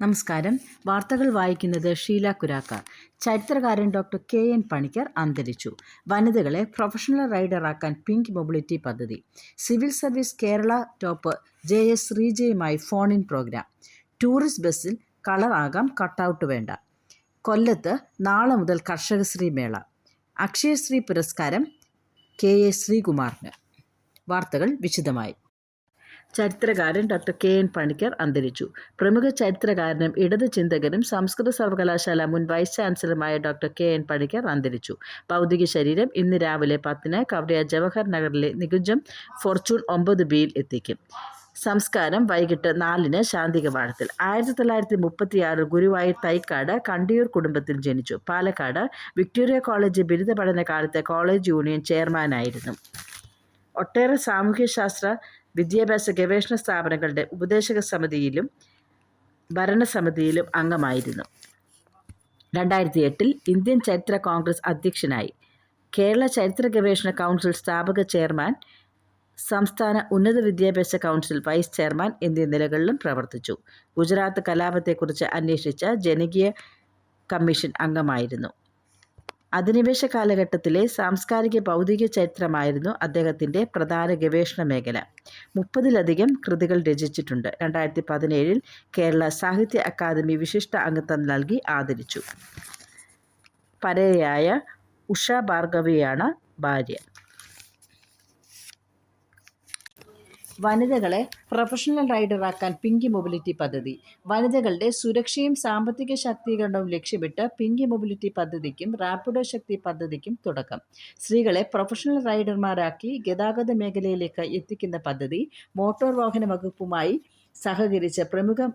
നമസ്കാരം. വാർത്തകൾ വായിക്കുന്നത് ഷീല കുരാക്ക. ചരിത്രകാരൻ ഡോക്ടർ കെ.എൻ. പണിക്കർ അന്തരിച്ചു. വനിതകളെ പ്രൊഫഷണൽ റൈഡറാക്കാൻ പിങ്ക് മൊബിലിറ്റി പദ്ധതി. Civil service Kerala top J S. ശ്രീജയുമായി ഫോൺ ഇൻ പ്രോഗ്രാം. ടൂറിസ്റ്റ് ബസ്സിൽ കളർ ആകാം, കട്ടൗട്ട് വേണ്ട. കൊല്ലത്ത് നാളെ മുതൽ കർഷകശ്രീ മേള. അക്ഷയശ്രീ പുരസ്കാരം കെ.എ. ശ്രീകുമാറിന്. വാർത്തകൾ വിശദമായി. ചരിത്രകാരൻ ഡോക്ടർ കെ.എൻ. പണിക്കർ അന്തരിച്ചു. പ്രമുഖ ചരിത്രകാരനും ഇടത് ചിന്തകനും സംസ്കൃത സർവകലാശാല മുൻ വൈസ് ചാൻസലറുമായ ഡോക്ടർ കെ.എൻ. പണിക്കർ അന്തരിച്ചു. ഭൗതിക ശരീരം ഇന്ന് രാവിലെ 10-ന് കവടിയ ജവഹർ നഗറിലെ നികുഞ്ചം ഫോർച്യൂൺ 9B-യിൽ എത്തിക്കും. സംസ്കാരം വൈകിട്ട് 4-ന് ശാന്തികവാടത്തിൽ. 1936 ഗുരുവായൂർ തൈക്കാട് കണ്ടിയൂർ കുടുംബത്തിൽ ജനിച്ചു. പാലക്കാട് വിക്ടോറിയ കോളേജ് ബിരുദ പഠന കാലത്ത് കോളേജ് യൂണിയൻ ചെയർമാനായിരുന്നു. ഒട്ടേറെ സാമൂഹ്യശാസ്ത്ര വിദ്യാഭ്യാസ ഗവേഷണ സ്ഥാപനങ്ങളുടെ ഉപദേശക സമിതിയിലും ഭരണസമിതിയിലും അംഗമായിരുന്നു. 2008-ൽ ഇന്ത്യൻ ചരിത്ര കോൺഗ്രസ് അധ്യക്ഷനായി. കേരള ചരിത്ര ഗവേഷണ കൗൺസിൽ സ്ഥാപക ചെയർമാൻ, സംസ്ഥാന ഉന്നത വിദ്യാഭ്യാസ കൗൺസിൽ വൈസ് ചെയർമാൻ എന്നീ നിലകളിലും പ്രവർത്തിച്ചു. ഗുജറാത്ത് കലാപത്തെക്കുറിച്ച് അന്വേഷിച്ച ജനകീയ കമ്മീഷൻ അംഗമായിരുന്നു. അധിനിവേശ കാലഘട്ടത്തിലെ സാംസ്കാരിക ഭൗതിക ചരിത്രമായിരുന്നു അദ്ദേഹത്തിൻ്റെ പ്രധാന ഗവേഷണ മേഖല. 30-ലധികം കൃതികൾ രചിച്ചിട്ടുണ്ട്. 2017-ൽ കേരള സാഹിത്യ അക്കാദമി വിശിഷ്ട അംഗത്വം നൽകി ആദരിച്ചു. പരേതയായ ഉഷ ഭാർഗവിയാണ് ഭാര്യ. വനിതകളെ പ്രൊഫഷണൽ റൈഡറാക്കാൻ പിങ്ക് മൊബിലിറ്റി പദ്ധതി. വനിതകളുടെ സുരക്ഷയും സാമ്പത്തിക ശാക്തീകരണവും ലക്ഷ്യമിട്ട് പിങ്ക് മൊബിലിറ്റി പദ്ധതിക്കും റാപ്പിഡോ ശക്തി പദ്ധതിക്കും തുടക്കം. സ്ത്രീകളെ പ്രൊഫഷണൽ റൈഡർമാരാക്കി ഗതാഗത മേഖലയിലേക്ക് എത്തിക്കുന്ന പദ്ധതി മോട്ടോർ വാഹന വകുപ്പുമായി സഹകരിച്ച് പ്രമുഖ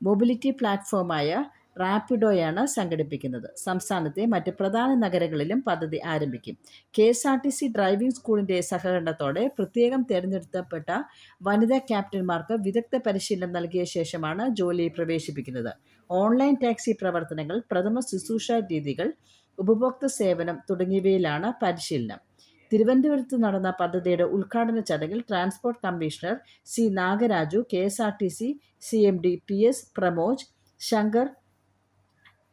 മൊബിലിറ്റി പ്ലാറ്റ്ഫോമായ റാപ്പിഡോയാണ് സംഘടിപ്പിക്കുന്നത്. സംസ്ഥാനത്തെ മറ്റ് പ്രധാന നഗരങ്ങളിലും പദ്ധതി ആരംഭിക്കും. KSRTC ഡ്രൈവിംഗ് സ്കൂളിൻ്റെ സഹകരണത്തോടെ പ്രത്യേകം തിരഞ്ഞെടുക്കപ്പെട്ട വനിതാ ക്യാപ്റ്റന്മാർക്ക് വിദഗ്ധ പരിശീലനം നൽകിയ ശേഷമാണ് ജോലിയിൽ പ്രവേശിപ്പിക്കുന്നത്. ഓൺലൈൻ ടാക്സി പ്രവർത്തനങ്ങൾ, പ്രഥമ ശുശ്രൂഷ രീതികൾ, ഉപഭോക്തൃ സേവനം തുടങ്ങിയവയിലാണ് പരിശീലനം. തിരുവനന്തപുരത്ത് നടന്ന പദ്ധതിയുടെ ഉദ്ഘാടന ചടങ്ങിൽ transport commissioner C. Nagaraju, KSRTC CMD PS Pramoj Shankar,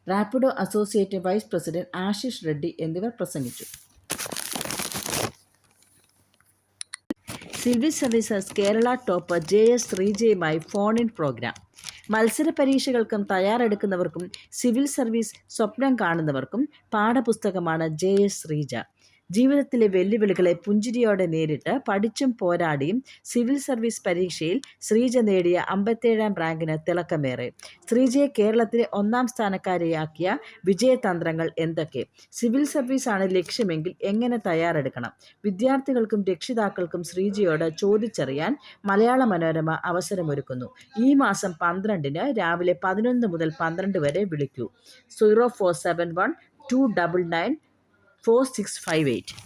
Rapido associate vice president Ashish Reddy എന്നിവർ പ്രസംഗിച്ചു. Civil services Kerala top J S. ശ്രീജയുമായി ഫോൺ ഇൻ പ്രോഗ്രാം. മത്സര പരീക്ഷകൾക്കും തയ്യാറെടുക്കുന്നവർക്കും സിവിൽ സർവീസ് സ്വപ്നം കാണുന്നവർക്കും പാഠപുസ്തകമാണ് ജെ.എസ്. ശ്രീജ. ജീവിതത്തിലെ വെല്ലുവിളികളെ പുഞ്ചിരിയോടെ നേരിട്ട് പഠിച്ചും പോരാടിയും സിവിൽ സർവീസ് പരീക്ഷയിൽ ശ്രീജ നേടിയ 57-ാം റാങ്കിന് തിളക്കമേറെ. ശ്രീജയെ കേരളത്തിലെ 1-ാം സ്ഥാനക്കാരിയാക്കിയ വിജയതന്ത്രങ്ങൾ എന്തൊക്കെ? സിവിൽ സർവീസാണ് ലക്ഷ്യമെങ്കിൽ എങ്ങനെ തയ്യാറെടുക്കണം? വിദ്യാർത്ഥികൾക്കും രക്ഷിതാക്കൾക്കും ശ്രീജയോട് ചോദിച്ചറിയാൻ മലയാള മനോരമ അവസരമൊരുക്കുന്നു. ഈ മാസം 12-ന് രാവിലെ 11 മുതൽ 12 വരെ വിളിക്കൂ. 0471 299 4658.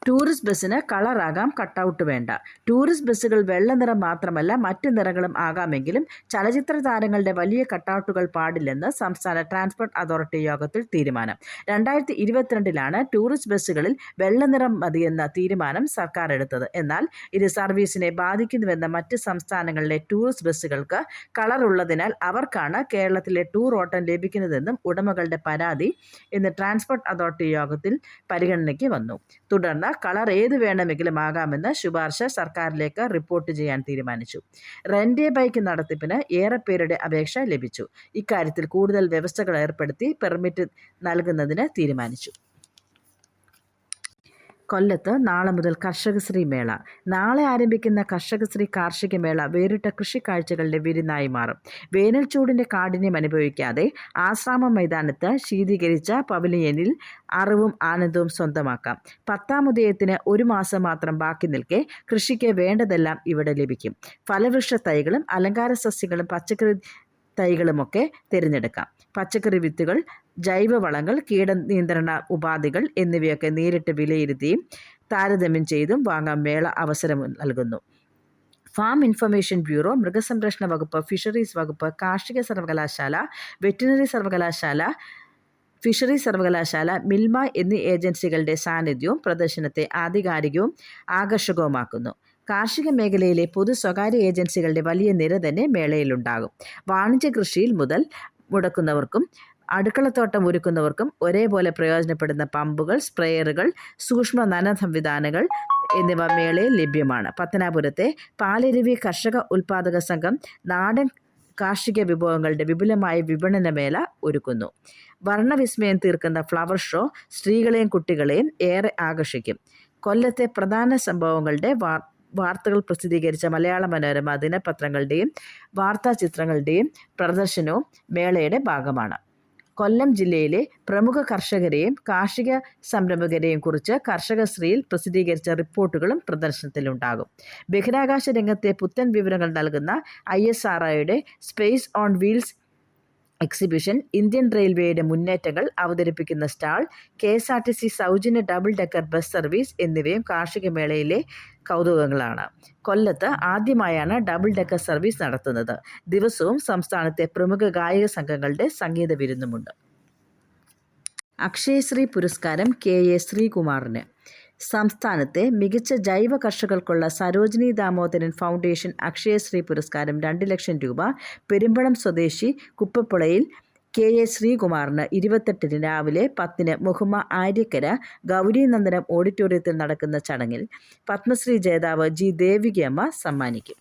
ടൂറിസ്റ്റ് ബസ്സിന് കളറാകാം, കട്ടൗട്ട് വേണ്ട. ടൂറിസ്റ്റ് ബസ്സുകൾ വെള്ള നിറം മാത്രമല്ല മറ്റു നിറങ്ങളും ആകാമെങ്കിലും ചലച്ചിത്ര താരങ്ങളുടെ വലിയ കട്ടൗട്ടുകൾ പാടില്ലെന്ന് സംസ്ഥാന ട്രാൻസ്പോർട്ട് അതോറിറ്റി യോഗത്തിൽ തീരുമാനം. 2022-ലാണ് ടൂറിസ്റ്റ് ബസ്സുകളിൽ വെള്ള നിറം മതിയെന്ന തീരുമാനം സർക്കാർ എടുത്തത്. എന്നാൽ ഇത് സർവീസിനെ ബാധിക്കുന്നുവെന്ന മറ്റ് സംസ്ഥാനങ്ങളിലെ ടൂറിസ്റ്റ് ബസ്സുകൾക്ക് കളറുള്ളതിനാൽ അവർക്കാണ് കേരളത്തിലെ ടൂർ ഓട്ടം ലഭിക്കുന്നതെന്നും ഉടമകളുടെ പരാതി ഇന്ന് ട്രാൻസ്പോർട്ട് അതോറിറ്റി യോഗത്തിൽ പരിഗണനയ്ക്ക് വന്നു. തുടർന്ന് കളർ ഏത് വേണമെങ്കിലും ആകാമെന്ന് ശുപാർശ സർക്കാരിലേക്ക് റിപ്പോർട്ട് ചെയ്യാൻ തീരുമാനിച്ചു. റെന്റ് എ ബൈക്ക് നടത്തിപ്പിന് ഏറെ പേരുടെ അപേക്ഷ ലഭിച്ചു. ഇക്കാര്യത്തിൽ കൂടുതൽ വ്യവസ്ഥകൾ ഏർപ്പെടുത്തി പെർമിറ്റ് നൽകുന്നതിന് തീരുമാനിച്ചു. കൊല്ലത്ത് നാളെ മുതൽ കർഷകശ്രീ മേള. നാളെ ആരംഭിക്കുന്ന കർഷകശ്രീ കാർഷിക മേള വേറിട്ട കൃഷിക്കാഴ്ചകളുടെ വിരുന്നായി മാറും. വേനൽ ചൂടിൻ്റെ കാഠിന്യം അനുഭവിക്കാതെ ആശ്രാമം മൈതാനത്ത് ശീതീകരിച്ച പവലിയനിൽ അറിവും ആനന്ദവും സ്വന്തമാക്കാം. 10-ാം ഉദയത്തിന് 1 മാസം മാത്രം ബാക്കി നിൽക്കെ കൃഷിക്ക് വേണ്ടതെല്ലാം ഇവിടെ ലഭിക്കും. ഫലവൃക്ഷ തൈകളും അലങ്കാര സസ്യങ്ങളും പച്ചക്കറി തൈകളുമൊക്കെ തിരഞ്ഞെടുക്കാം. പച്ചക്കറി വിത്തുകൾ, ജൈവവളങ്ങൾ, കീടനിയന്ത്രണ ഉപാധികൾ എന്നിവയൊക്കെ നേരിട്ട് വിലയിരുത്തിയും താരതമ്യം ചെയ്തും വാങ്ങാൻ മേള അവസരം നൽകുന്നു. ഫാം ഇൻഫർമേഷൻ ബ്യൂറോ, മൃഗസംരക്ഷണ വകുപ്പ്, ഫിഷറീസ് വകുപ്പ്, കാർഷിക സർവകലാശാല, വെറ്റിനറി സർവകലാശാല, ഫിഷറീസ് സർവകലാശാല, മിൽമ എന്നീ ഏജൻസികളുടെ സാന്നിധ്യവും പ്രദർശനത്തെ ആധികാരികവും ആകർഷകവുമാക്കുന്നു. കാർഷിക മേഖലയിലെ പൊതു സ്വകാര്യ ഏജൻസികളുടെ വലിയ നിര തന്നെ മേളയിലുണ്ടാകും. വാണിജ്യ കൃഷിയിൽ മുതൽ മുടക്കുന്നവർക്കും അടുക്കളത്തോട്ടം ഒരുക്കുന്നവർക്കും ഒരേപോലെ പ്രയോജനപ്പെടുന്ന പമ്പുകൾ, സ്പ്രേയറുകൾ, സൂക്ഷ്മ നന സംവിധാനങ്ങൾ എന്നിവ മേളയിൽ ലഭ്യമാണ്. പത്തനാപുരത്തെ പാലരുവി കർഷക ഉൽപാദക സംഘം നാടൻ കാർഷിക വിഭവങ്ങളുടെ വിപുലമായ വിപണനമേള ഒരുക്കുന്നു. വർണ്ണവിസ്മയം തീർക്കുന്ന ഫ്ലവർ ഷോ സ്ത്രീകളെയും കുട്ടികളെയും ഏറെ ആകർഷിക്കും. കൊല്ലത്തെ പ്രധാന സംഭവങ്ങളുടെ വാർത്തകൾ പ്രസിദ്ധീകരിച്ച മലയാള മനോരമ ദിനപത്രങ്ങളുടെയും വാർത്താചിത്രങ്ങളുടെയും പ്രദർശനവും മേളയുടെ ഭാഗമാണ്. കൊല്ലം ജില്ലയിലെ പ്രമുഖ കർഷകരെയും കാർഷിക സംരംഭകരെയും കുറിച്ച് കർഷകശ്രീയിൽ പ്രസിദ്ധീകരിച്ച റിപ്പോർട്ടുകളും പ്രദർശനത്തിലുണ്ടാകും. ബഹിരാകാശ രംഗത്തെ പുത്തൻ വിവരങ്ങൾ നൽകുന്ന ISROയുടെ space on wheels exhibition, Indian റെയിൽവേയുടെ മുന്നേറ്റങ്ങൾ അവതരിപ്പിക്കുന്ന സ്റ്റാൾ, KSRTC സൗജന്യ ഡബിൾ ഡെക്കർ ബസ് സർവീസ് എന്നിവയും കാർഷിക മേളയിലെ കൗതുകങ്ങളാണ്. കൊല്ലത്ത് ആദ്യമായാണ് ഡബിൾ ഡെക്കർ സർവീസ് നടത്തുന്നത്. ദിവസവും സംസ്ഥാനത്തെ പ്രമുഖ ഗായക സംഘങ്ങളുടെ സംഗീത വിരുന്നുമുണ്ട്. അക്ഷയശ്രീ പുരസ്കാരം KA ശ്രീകുമാറിന്. സംസ്ഥാനത്തെ മികച്ച ജൈവ കർഷകർക്കുള്ള സരോജിനി ദാമോദരൻ ഫൗണ്ടേഷൻ അക്ഷയശ്രീ പുരസ്കാരം 2 ലക്ഷം രൂപ പെരുമ്പളം സ്വദേശി കുപ്പപ്പുളയിൽ KA ശ്രീകുമാറിന് 28 രാവിലെ 10 മുഹമ്മ ആര്യക്കര ഗൗരീനന്ദനം ഓഡിറ്റോറിയത്തിൽ നടക്കുന്ന ചടങ്ങിൽ പത്മശ്രീ ജേതാവ് G ദേവികയമ്മ സമ്മാനിക്കും.